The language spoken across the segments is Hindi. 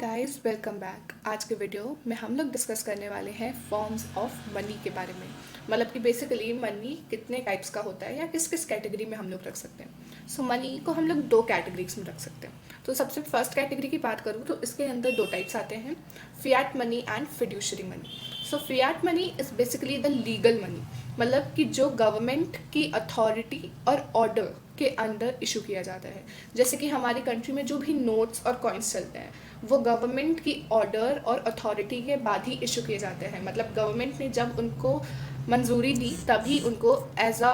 Guys, welcome back. आज के वीडियो में हम लोग डिस्कस करने वाले हैं फॉर्म्स ऑफ मनी के बारे में। मतलब कि बेसिकली मनी कितने टाइप्स का होता है या किस किस कैटेगरी में हम लोग रख सकते हैं। सो मनी को हम लोग दो कैटेगरीज में रख सकते हैं। तो सबसे फर्स्ट कैटेगरी की बात करूँ तो इसके अंदर दो टाइप्स आते हैं, Fiat money and fiduciary money. So Fiat money is basically the legal money, मतलब कि जो गवर्नमेंट की अथॉरिटी और ऑर्डर के अंदर इशू किया जाता है। जैसे कि हमारी कंट्री में जो भी नोट्स और कॉइन्स चलते हैं वो गवर्नमेंट की ऑर्डर और अथॉरिटी के बाद ही इशू किए जाते हैं। मतलब गवर्नमेंट ने जब उनको मंजूरी दी तभी उनको as a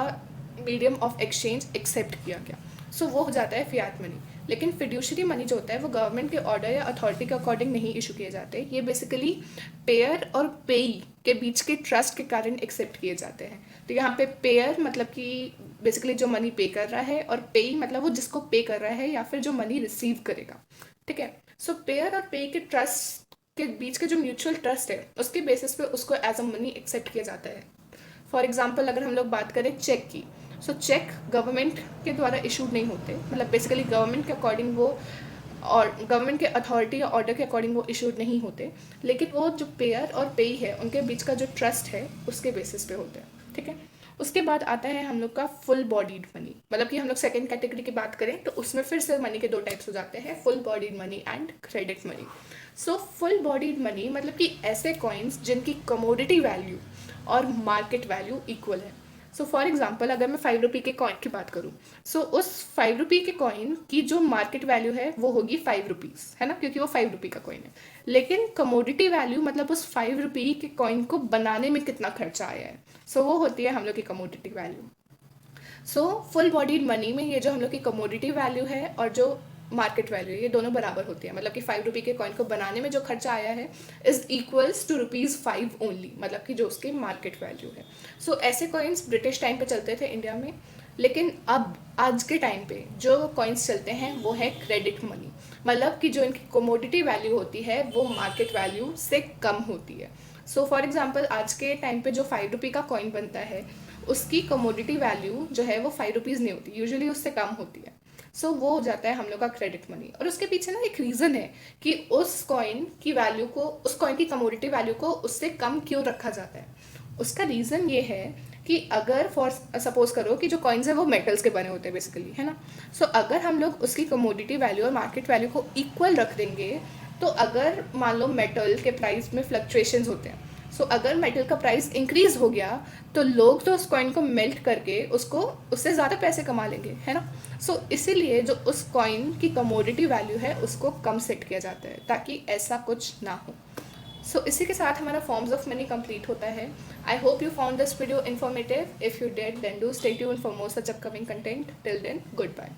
medium of exchange accept किया गया। सो वो हो जाता है फियाट मनी। लेकिन फिड्यूशरी मनी जो होता है वो गवर्नमेंट के ऑर्डर या अथॉरिटी के अकॉर्डिंग नहीं इशू किए जाते। ये बेसिकली पेयर और पेई के बीच के ट्रस्ट के कारण एक्सेप्ट किए जाते हैं। तो यहाँ पे पेयर मतलब कि बेसिकली जो मनी पे कर रहा है, और पेई मतलब वो जिसको पे कर रहा है या फिर जो मनी रिसीव करेगा। ठीक है। सो पेयर और पे के ट्रस्ट के बीच के जो म्यूचुअल ट्रस्ट है उसके बेसिस पे उसको एज अ मनी एक्सेप्ट किया जाता है। फॉर एग्जाम्पल अगर हम लोग बात करें चेक की, सो चेक गवर्नमेंट के द्वारा इशूड नहीं होते। मतलब बेसिकली गवर्नमेंट के अकॉर्डिंग वो और गवर्नमेंट के अथॉरिटी या ऑर्डर के अकॉर्डिंग वो इशूड नहीं होते, लेकिन वो जो पेयर और पेई है उनके बीच का जो ट्रस्ट है उसके बेसिस पे होते हैं। ठीक है। उसके बाद आता है हम लोग का फुल बॉडीड मनी। मतलब कि हम लोग सेकेंड कैटेगरी की बात करें तो उसमें फिर से मनी के दो टाइप्स हो जाते हैं, full bodied money and credit money. So full bodied money मतलब कि ऐसे कॉइन्स जिनकी कमोडिटी वैल्यू और मार्केट वैल्यू इक्वल है। सो फॉर एग्जाम्पल अगर मैं 5 रुपये के कॉइन की बात करूँ, सो उस 5 रुपये के कॉइन की जो मार्केट वैल्यू है वो होगी 5 रुपीज़, है ना, क्योंकि वो 5 रुपये का कॉइन है। लेकिन कमोडिटी वैल्यू मतलब उस 5 रुपये के कॉइन को बनाने में कितना खर्चा आया है, सो वो होती है हम लोग की commodity value. So full bodied money में ये जो हम लोग की कमोडिटी वैल्यू है और जो मार्केट वैल्यू है ये दोनों बराबर होती है। मतलब कि 5 रुपये के कॉइन को बनाने में जो खर्चा आया है इज इक्वल्स टू ₹5 ओनली, मतलब कि जो उसकी मार्केट वैल्यू है। सो ऐसे कॉइन्स ब्रिटिश टाइम पे चलते थे इंडिया में। लेकिन अब आज के टाइम पे जो कॉइन्स चलते हैं वो है क्रेडिट मनी। मतलब कि जो इनकी कमोडिटी वैल्यू होती है वो मार्केट वैल्यू से कम होती है। सो फॉर एग्जाम्पल आज के टाइम पे जो 5 रुपये का कॉइन बनता है उसकी कमोडिटी वैल्यू जो है वो 5 रुपीज़ नहीं होती, यूजुअली उससे कम होती है। सो वो हो जाता है हम लोग का क्रेडिट मनी। और उसके पीछे ना एक रीज़न है कि उस कॉइन की वैल्यू को, उस कॉइन की कमोडिटी वैल्यू को उससे कम क्यों रखा जाता है। उसका रीज़न ये है कि अगर फॉर सपोज करो कि जो कॉइन्स है वो मेटल्स के बने होते हैं बेसिकली, है ना। सो अगर हम लोग उसकी कमोडिटी वैल्यू और मार्केट वैल्यू को इक्वल रख देंगे, तो अगर मान लो मेटल के प्राइस में फ्लक्चुएशंस होते हैं, सो अगर मेटल का प्राइस इंक्रीज हो गया तो लोग तो उस कॉइन को मेल्ट करके उसको उससे ज़्यादा पैसे कमा लेंगे, है ना। सो इसीलिए जो उस कॉइन की कमोडिटी वैल्यू है उसको कम सेट किया जाता है ताकि ऐसा कुछ ना हो। सो इसी के साथ हमारा फॉर्म्स ऑफ मनी कंप्लीट होता है। I hope you found this video informative. If you did then do stay tuned for more such upcoming content. Till then, good bye.